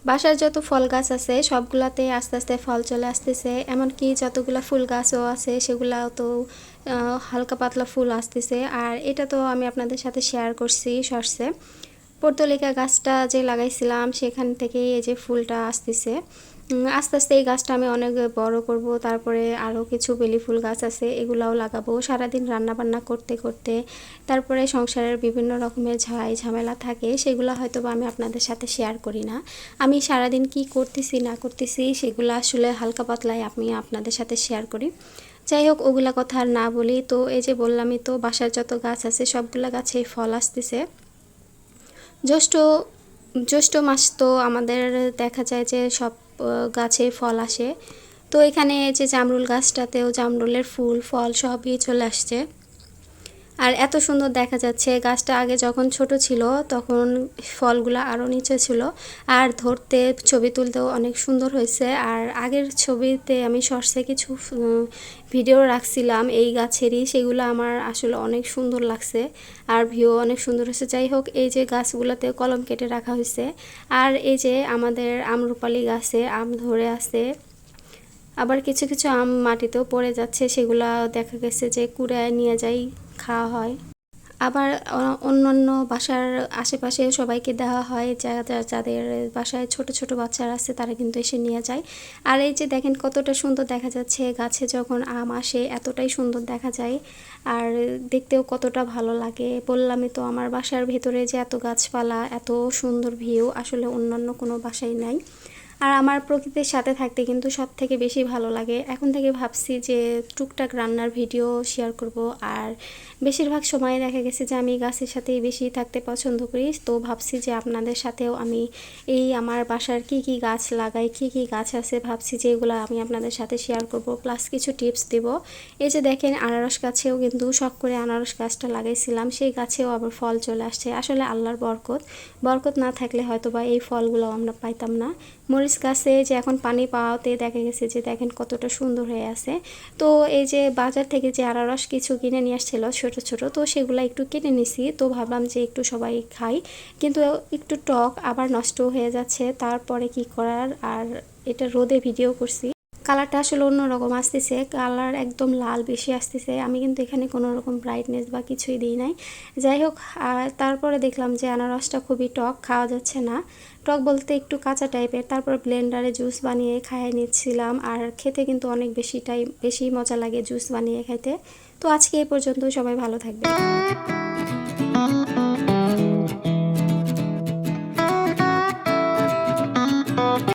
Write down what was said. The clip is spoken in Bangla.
বাসার যত ফল গাছ আছে সবগুলাতে আস্তে আস্তে ফল চলে আসতেছে, এমনকি যতগুলা ফুল গাছও আছে সেগুলাও তো হালকা পাতলা ফুল আসতেছে। আর এটা তো আমি আপনাদের সাথে শেয়ার করছি শর্টসে। পর্তুলিকা গাছটা যে লাগাইছিলাম সেখান থেকে এই যে ফুলটা আসতেছে। আস্তে আস্তে এই গাছটা আমি অনেক বড় করব। তারপরে আরও কিছু বেলি ফুল গাছ আছে, এগুলাও লাগাবো। সারাদিন রান্না বান্না করতে করতে তারপরে সংসারের বিভিন্ন রকমের ঝামেলা থাকে, সেগুলো হয়তো বা আমি আপনাদের সাথে শেয়ার করি না। আমি সারাদিন কি করতেছি না করতেছি সেগুলো আসলে হালকা পাতলায় আমি আপনাদের সাথে শেয়ার করি। যাই হোক, ওগুলা কথা আর না বলি। তো এই যে বললামই তো, বাসার যত গাছ আছে সবগুলা গাছে ফল আসতেছে। জ্যৈষ্ঠ জ্যৈষ্ঠ মাস তো আমাদের দেখা যায় যে সব গাছে ফল আসে। তো এখানে যে জামরুল গাছটাতেও জামরুলের ফুল ফল সবই চলে আসছে। আর এত সুন্দর দেখা যাচ্ছে। গাছটা আগে যখন ছোট ছিল তখন ফলগুলো আরও নিচে ছিল, আর ধরতে ছবি তুলতেও অনেক সুন্দর হয়েছে। আর আগের ছবিতে আমি শর্টসে কিছু ভিডিও রাখছিলাম এই গাছেরই, সেগুলো আমার আসলে অনেক সুন্দর লাগছে আর ভিউ অনেক সুন্দর হয়েছে। যাই হোক, এই যে গাছগুলোতে কলম কেটে রাখা হয়েছে। আর এই যে আমাদের আমরুপালি গাছে আম ধরে আছে, আবার কিছু কিছু আম মাটিতেও পড়ে যাচ্ছে, সেগুলা দেখা গেছে যে কুড়ায় নিয়ে যাই, খাওয়া হয়। আবার অন্যান্য বাসার আশেপাশে সবাইকে দেওয়া হয়, যাদের বাসায় ছোট ছোট বাচ্চারা আছে তারা কিন্তু এসে নিয়ে যায়। আর এই যে দেখেন কতটা সুন্দর দেখা যাচ্ছে, গাছে যখন আম আসে এতটাই সুন্দর দেখা যায় আর দেখতেও কতটা ভালো লাগে। বললামই তো, আমার বাসার ভেতরে যে এত গাছপালা, এত সুন্দর ভিউ আসলে অন্যান্য কোনো বাসায় নাই। আর আমার প্রকৃতির সাথে থাকতে কিন্তু সব থেকে বেশি ভালো লাগে। এখন থেকে ভাবছি যে টুকটাক রান্নার ভিডিও শেয়ার করব। আর বেশিরভাগ সময় দেখা গেছে যে আমি গাছের সাথেই বেশি থাকতে পছন্দ করি। তো ভাবছি যে আপনাদের সাথেও আমি এই আমার বাসার কি কি গাছ লাগাই, কি কি গাছ আছে, ভাবছি যে এগুলো আমি আপনাদের সাথে শেয়ার করব, প্লাস কিছু টিপস দেব। এই যে দেখেন, আনারস গাছেও কিন্তু শখ করে আনারস গাছটা লাগাইছিলাম, সেই গাছেও আবার ফল চলে আসছে। আসলে আল্লাহর বরকত, বরকত না থাকলে হয়তো বা এই ফলগুলো আমরা পাইতাম না। মরিচ গাছে যে এখন পানি পাওয়াতে দেখা গেছে যে দেখেন কতটা সুন্দর হয়ে আছে। তো এই যে বাজার থেকে যে আনারস কিছু কিনে নিয়ে আসছিল ছোট ছোট, তো সেগুলো একটু কেটে নিছি। তো ভাবলাম যে একটু সবাই খাই, কিন্তু একটু টক, আবার নষ্ট হয়ে যাচ্ছে। তারপরে কি করার, আর এটা রোদে ভিডিও করছি। কালারটা আসলে অন্যরকম আসতেছে, কালার একদম লাল বেশি আসতেছে। আমি কিন্তু এখানে কোনো রকম ব্রাইটনেস বা কিছুই দিই নাই। যাই হোক, তারপরে দেখলাম যে আনারসটা খুবই টক, খাওয়া যাচ্ছে না। টক বলতে একটু কাঁচা টাইপের। তারপর ব্লেন্ডারে জুস বানিয়ে খাইয়ে নিচ্ছিলাম, আর খেতে কিন্তু অনেক বেশি মজা লাগে জুস বানিয়ে খাইতে। তো আজকে এই পর্যন্ত, সবাই ভালো থাকবে।